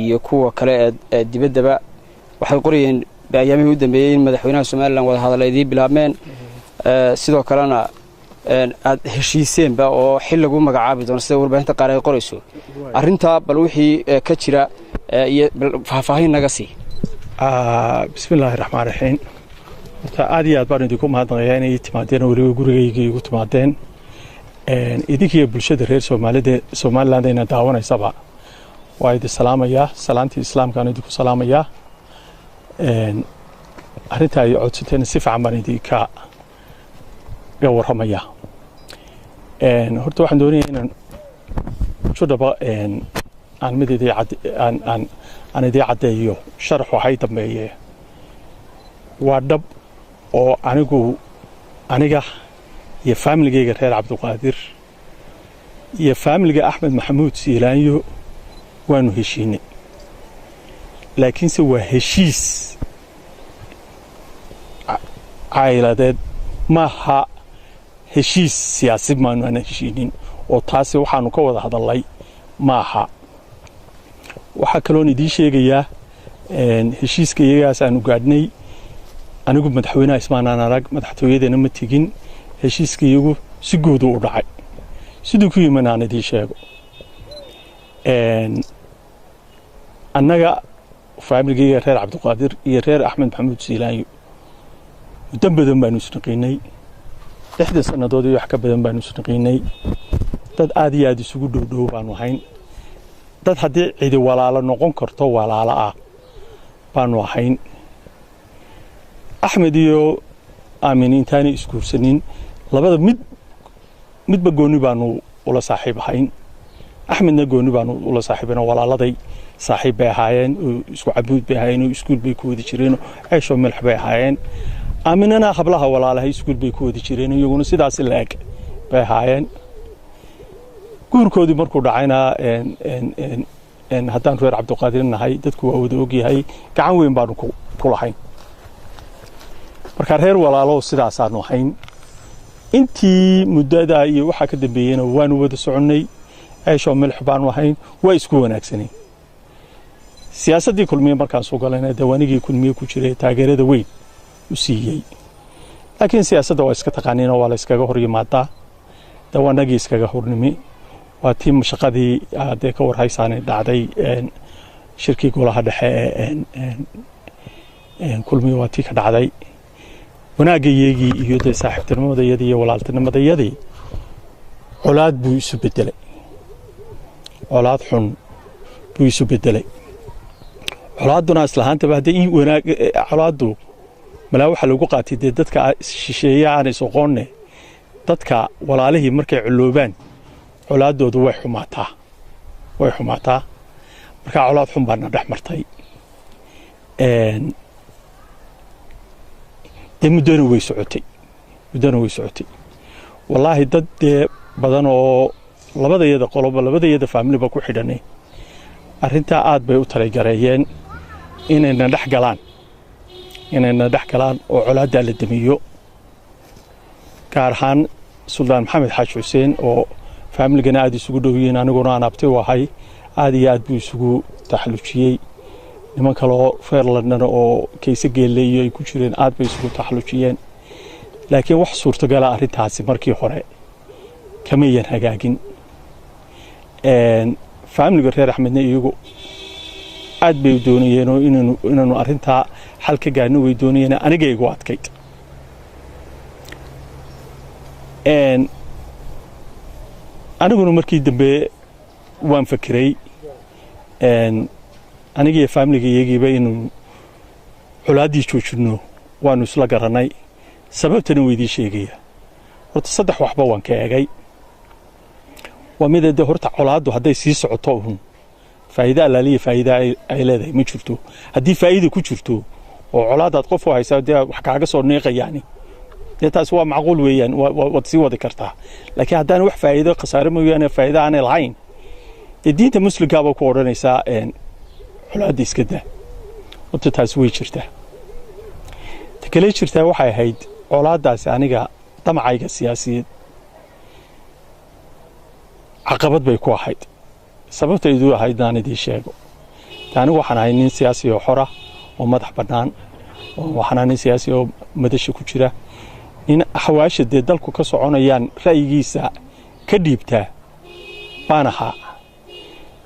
iyo kuwa kale ee dibaddaba waxay qorayeen ayaamihii u dambeeyey in madaxweynaha somalilan wada hadaleedii bilaabmeen sidoo kalena aad heshiiseenba oo xil lagu magacaabi doono sida warbaahinta qaar ay qorayso arrintaa bal wixii ka jira iyo faahfaahin naga sii bismillaahi raxmaan raxiim horta aad iyo aad baan idinku mahadnaqayaa inay timaadeen oo weliba gurigayga igu timaadeen idinkiiyo bulshada reer somaliland ayna daawanaysaba waa idin salaamayaa salaantii islaamkaan idinku salaamayaa arrinta ay codsateen si fiican baan idinka warramayaa horta waxaan doonayaa inaan judhaba aan mid aan idii caddeeyo sharax waxay dambeeye waa dhab oo aniga iyo faamiligayga reer cabdiqaadir iyo faamiliga axmed maxamuud siilaanyo waanu heshiinay laakiinse waa heshiis caayiladeed maaha heshiis siyaasi maanu aan heshiinin oo taasi waxaanu ka wada hadalnay maaha waxaa kaloon idiin sheegayaa heshiiska iyagaas aanu gaadhnay anigu madaxweynaha ismaanaan arag madaxtooyadeena ma tegin heshiiska iyagu si guudu u dhacay siduu ku yimin aan idiin sheego annaga faamiligayga reer cabdiqaadir iyo reer axmed maxamuud siilaanyo muddo badan baanu isnaqiinay 6 sannadood iyo wax ka badan baanu isnaqiinay dad aad iyo aad isugu dhowdhow baanu ahayn dad haddii cidi walaalo noqon karto walaalo ah baanu ahayn axmed iyo aamin intaani iskuursanin labada midba gooni baanu ula saaxiib ahayn axmedna gooni baanu ula saaxiibana walaaladay saaxiib bay ahaayeen oo isku cabuud bay ahaayeen oo iskuul bay ku wada jireen oo ceesho milx bay ahaayeen aaminana hablaha walaalahay iskuul bay ku wada jireen iyaguna sidaas laag bay ahaayeen guurkoodii markuu dhacayna haddaan reer cabdiqaadir nahay dadku waa wada ogyahay gacan weyn baanu ku lahayn marka reer walaalo sidaasaanu ahayn intii muddada iyo waxa ka dambeeyayna waanu wada soconnay ceesho milx baanu ahayn waa isku wanaagsanay siyaasadii kulmiye markaan soo galayna dawaanigii kulmiye ku jiray taageerada weyn u siiyay laakiin siyaasadda waa iska taqaaniin oo waa la iskaga hor yimaadaa dawaanagii iskaga hornimi waa tii shaqadii hadee ka warhaysaanay dhacday shirkii golaha dhexe kulmiye waa tii ka dhacday wanaagayagii iyo dee saaxiibtinimadayadii iyo walaaltinimadayadii colaad buu isu bedelay colaad xun buu isu bedelay colaaduna islahaantaba haddii colaaddu malaa waxaa lagu qaatay dee dadka shisheeye aan is-oqoonne dadka walaalihii markay culoobaan colaaddoodu way xumaataa markaa colaad xun baana dhex martay dee muddona way socotay wallaahi dad dee badan oo labadayada qoloba labadayada faamiliba ku xidhanay arrintaa aad bay u talagareeyeen inayna dhex galaan oo colaaddaa la damiyo gaar ahaan suldaan maxamed xaaji xuseen oo faamiligana aad isugu dhow yihiin aniguna aan abti u ahay aad iyo aad buu isugu taxallujiyey niman kaloo reer london oo kayse geelle iyo ay ku jireen aad bay isugu taxallujiyeen laakiin wax suurtagala arrintaasi markii hore kamayan hagaagin faamiliga reer axmedna iyagu aad bay doonayeen oo inaanu arrintaa xal ka gaarno way doonayeen aniga igu adkayd aniguna markii dambe waan fakiray aniga iyo faamiliga iyagiiba inuu colaaddii joojinno waanu isla garanay sababtana weydii sheegaya horta 3 waxba waan ka eegay waa mid dee horta colaaddu hadday sii socoto faa'iido allaaliya faa'iido ay leedahay ma jirto haddii faa'iido ku jirto oo colaadaad qof u haysaa dee wax kaaga soo neeqayaani dee taas waa macquul weeyaan waad sii wadi kartaa laakiin haddaan wax faa'iido khasaare mooyaane faa'iido aanay lahayn dee diinta muslimkaaba ku odhanaysaa colaadda iska daa horta taas way jirtaa ta kale jirtaa waxay ahayd colaaddaasi aniga damacayga siyaasiyeed caqabad bay ku ahayd sababtaydu ahayd aan idiin sheego anigu waxaan ahay nin siyaasi oo xora oo madax bannaan waxaan ahay nin siyaasi oo madasha ku jira in xawaasha dee dalku ka soconayaan ra'yigiisa ka dhiibtaa baan ahaa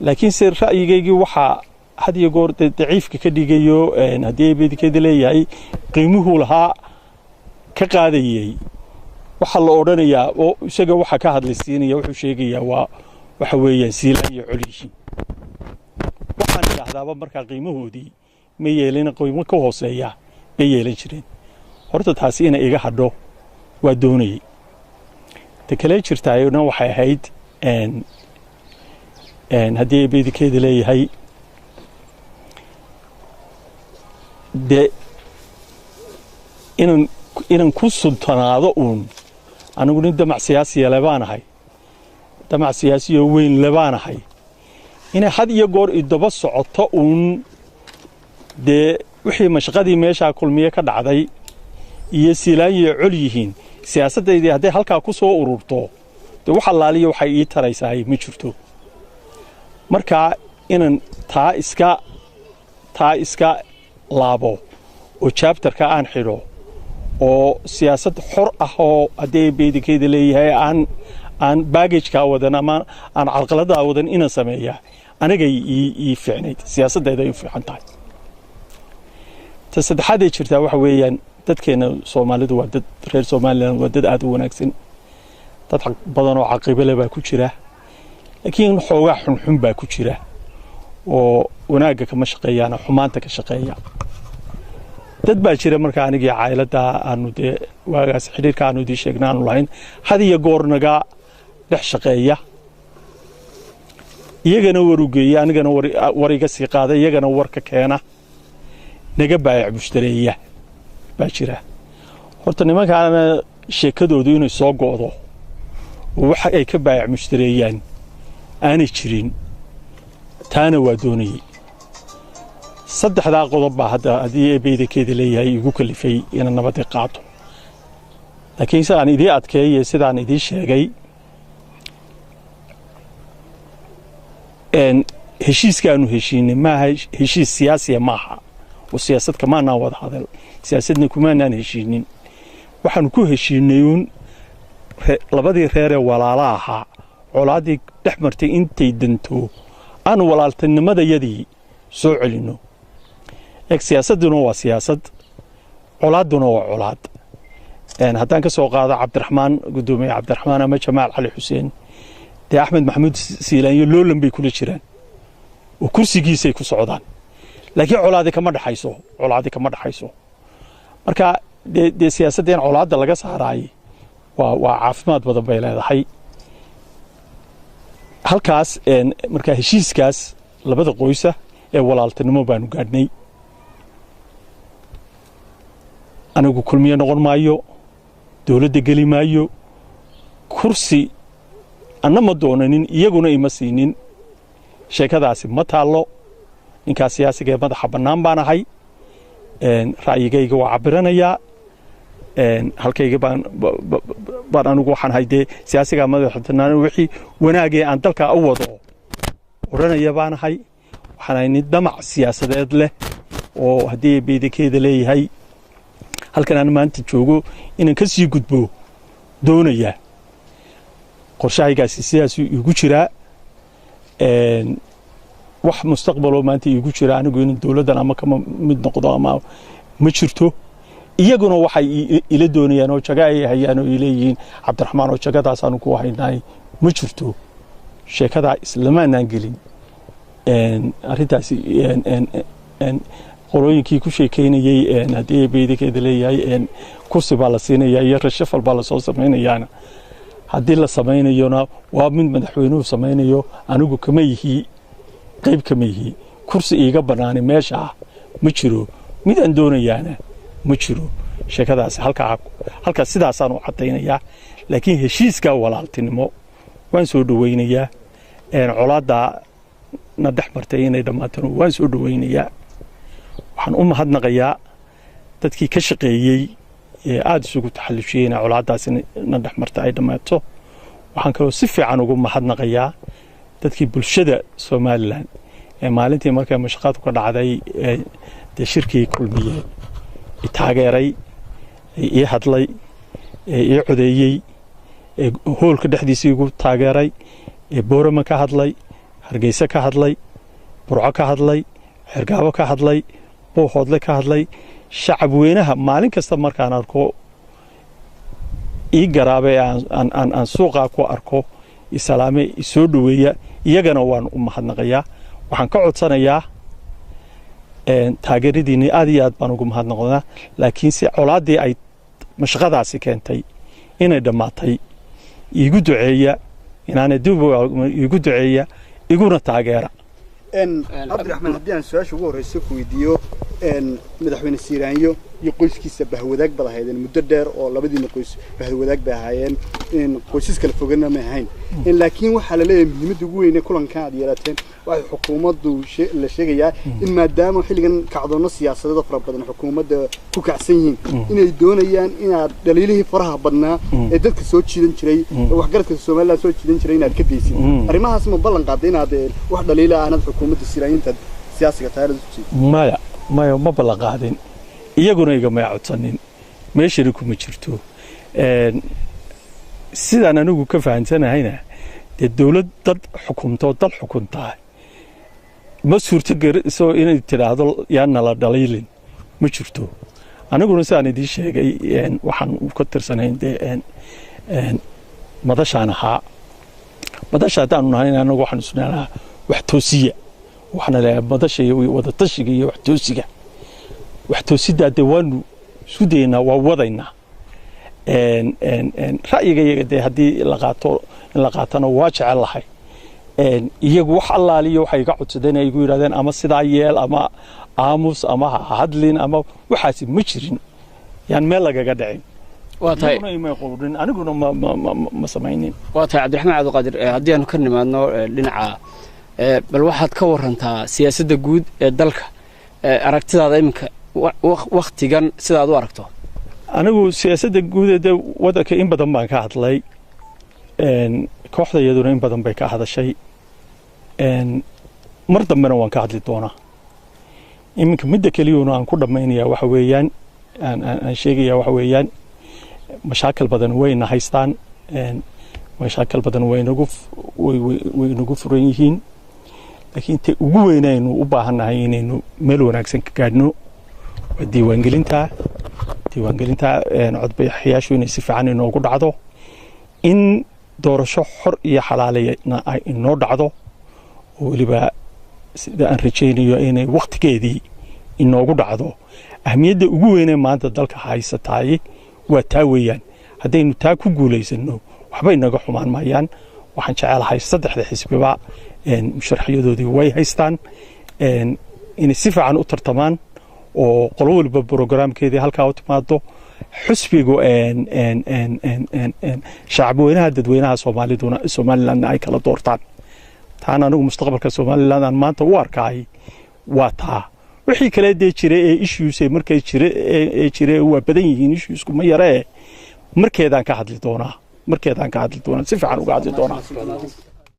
laakiin se ra'yigaygii waxaa had iyo goor daciifka ka dhigayo haddii beedikeeda leeyahay qiimuhu lahaa ka qaadayay waxaa la odhanayaa oo isaga waxa ka hadlaysiinaya wuxuu sheegayaa waxa weeyaan siilaan iyo colyihiin waxaan idhaahdaaba markaa qiimahoodii ma yeelin qiimo ka hooseeya bay yeelan jireen horta taasi inay iga hadho waa doonayay ta kale jirtaayna waxay ahayd haddii beedikeeda leeyahay dee inaan ku sultanaado uun anigu nin damac siyaasiya lebaan ahay damac siyaasiyo weyn lebaan ahay inay had iyo goor idaba socoto uun dee wixii mashaqadii meeshaa kulmiye ka dhacday iyo siilaanyo col yihiin siyaasaddaydii hadday halkaa ku soo ururto dee wax allaaliya waxay ii taraysahay ma jirto markaa inaan taa iska laabo oo jaabtarka aan xidho oo siyaasad xor ah oo haddii beedikeeda leeyahay aan baagajkaa wadan ama aan calqaladaa wadan inaan sameeyaa anigay ii fiicnayd siyaasaddeeda ay u fiican tahay ta saddexaadee jirtaa waxa weeyaan dadkeenna soomaalidu waa dad reer somalilan waa dad aad u wanaagsan dad badan oo caqiibale baa ku jira laakiin xoogaa xunxun baa ku jira oo wanaagga kama shaqeeyaan xumaanta ka shaqeeya dad baa jira markaa anigii caailada aanu dee waagaas xidhiirka aanu idii sheegna aanu lahayn had iyo goor naga dhex shaqeeya iyagana war u geeya anigana war iga sii qaada iyagana war ka keena naga baayac mushtareeya baa jira horta nimankaana sheekadoodu inay soo go'do oo waxa ay ka baayac mushtareeyaan aanay jirin taana waa doonayay saddexdaa qodob baa hadda haddii beedikeeda leeyahay igu kalifay inaan nabadii qaato laakiin sidaan idii adkeeye sidaan idii sheegay heshiiskaanu heshiinay maaha heshiis siyaasiya maaha oo siyaasad kamaanaan wada hadal siyaasadna kumaanaan heshiinin waxaanu ku heshiinay uun labadii reeree walaala ahaa colaaddii dhex martay intay danto aanu walaaltinimadayadii soo celinno eeg siyaasadduna waa siyaasad colaadduna waa colaad haddaan ka soo qaado cabdiraxmaan guddoomiye cabdiraxmaan ama jamaal cali xuseen dee axmed maxamuud siilaanyo loolan bay kula jiraan oo kursigiisay ku socdaan laakiin colaadi kama dhaxayso marka dee siyaasadda in colaadda laga saaraay waa caafimaad badan bay leedahay halkaas markaa heshiiskaas labada qoysa ee walaaltinimo baanu gaadhnay anigu kulmiye noqon maayo dowladda geli maayo kursi anna ma doonanin iyaguna ima siinin sheekadaasi ma taallo ninkaas siyaasiga ee madaxa bannaan baan ahay ra'yigayga waa cabiranayaa halkayga baan anigu waxaan ahay dee siyaasigaa madaxa bannaan wixii wanaagee aan dalkaa u wado odhanaya baan ahay waxaan ahay nin damac siyaasadeed leh oo haddii beedikeeda leeyahay halkan aan maanta joogo inaan ka sii gudbo doonayaa qorshahaygaasi sidaasuu iigu jiraa wax mustaqbaloo maanta iigu jira anigu in dowladdan ama kama mid noqdo ama ma jirto iyaguna waxay ila doonayaan oo jaga ay hayaan oo ileeyihiin cabdiraxmaan oo jagadaas aanu ku haynaay ma jirto sheekadaa islamaanaan gelin arrintaasi qolooyinkii ku sheekaynayey haddii beedikeeda leeyahay kursi baa la siinayaa iyo rashafal baa lasoo samaynayaana haddii la samaynayona waa mid madaxweynuhu samaynayo anigu kama yihi qayb kama yihi kursi iiga bannaanay meeshaa ma jiro mid aan doonayaana ma jiro sheekadaasi halkaas sidaasaan u caddaynayaa laakiin heshiiskaa walaaltinimo waan soo dhowaynayaa colaaddaa na dhex martay inay dhammaatano waan soo dhowaynayaa waxaan u mahadnaqayaa dadkii ka shaqeeyey ee aada isugu taxallushiyey inay colaaddaasi na dhex marta ay dhammaato waxaan kaloo si fiican ugu mahadnaqayaa dadkii bulshada somalilan maalintii markay mashaqadu ka dhacday dee shirkii kulmiye taageeray ii hadlay ii codeeyey hoolka dhexdiisa igu taageeray boorama ka hadlay hargeysa ka hadlay burco ka hadlay xergaabo ka hadlay boohoodle ka hadlay shacab weynaha maalin kasta markaan arko ii garaabe aan suuqaa ku arko isalaame soo dhaweeya iyagana waan u mahadnaqayaa waxaan ka codsanayaa taageeradiinni aad iyo aad baan ugu mahadnaqonaa laakiin si colaadii ay mashaqadaasi keentay inay dhammaatay iigu duceeya inaanay dib iigu duceeya iguna taageera cabdiraxmaan haddii aan su-aasha ugu horreysa ku weydiiyo madaxweyne siiraanyo iyo qoyskiisa bahwadaag bad ahaydeen muddo dheer oo labadiina qoys bahwadaag bay ahaayeen qoysas kala fogana ma ahayn laakiin waxaa la leeyahay muhiimadda ugu weyne kulankan aad yeelateen waxay xukuumaddu la sheegayaa in maadaama xilligan kacdoonno siyaasadeed fara badan xukuumadda ku kacsan yihiin inay doonayaan inaad dhaliilihii faraha badnaa ee dadka soo jiidan jiray waxgaradka Soomaaliland soo jiidan jiray inaad ka deysid arrimahaas ma ballan qaaday inaad wax dhaliila aanad xukuumadda siiraanyinta siyaasiga taariikhda ku maya ma ballan qaadin iyaguna igama codsanin meeshani kuma jirto sidaan anigu ka fahansanahayna dee dawlad dad xukunto dal xukuntaa ma suurtogeliso inay tidhaahdo yaana la dhaliilin ma jirto aniguna sidaan idiin sheegay waxaan ka tirsanayn dee madashaan ahaa madasha haddaanu nahayn anagu waxaan isnaa wax toosiya waxaana leeyahay madasha iyo wada tashiga iyo wax toosiga wax toosiddaa dee waanu isku daynaa waa wadaynaa ra'yiga iyaga dee haddii in la qaatana waa jecel lahay iyagu wax allaaliyo waxay iga codsadeen ay igu yidhahdeen ama sidaa yeel ama aamus ama ha hadlin ama waxaasi ma jirin yaan meel lagaga dhicin aniguna ma samaynin waa tahay cabdiraxmaan cabdiqaadir haddii aanu ka nimaadno dhinaca bal waxaad ka warantaa siyaasadda guud ee dalka aragtidaada iminka waktigan sidaad u aragto anigu siyaasadda guud ee waddanka in badan baan ka hadlay kooxda iyaduna in badan bay ka hadashay mar dambena waan ka hadli doonaa iminka midda keliyuuna aan ku dhammaynayaa waxa weeyaan aan sheegayaa waxa weeyaan mashaakil badan wayna haystaan mashaakil badan way nagu furan yihiin laakiin te ugu weynaynu u baahannahay inaynu meel wanaagsan ka gaadhno waa diiwaangelinta codbixiyaashu inay si fiican inoogu dhacdo in doorasho xor iyo xalaalayna ay inoo dhacdo oo weliba sida aan rajaynayo inay wakhtigeedii inoogu dhacdo ahmiyadda ugu weynee maanta dalka haysataay waa taa weeyaan haddaynu taa ku guulaysanno waxba inaga xumaan maayaan waxaan jecelahay saddexda xisbiba musharaxyadoodii way haystaan inay si fiican u tartamaan oo qolo waliba brograamkeedii halkaa u timaado xusbigu shacabweynaha dadweynaha Soomaaliland ay kala doortaan taan anigu mustaqbalka Soomaaliland aan maanta u arkaay waa taa wixii kale dee jiray ee issues markay jiray waa badan yihiin issues kuma yaree markeedaan ka hadli doonaa si fiican uga hadli doonaa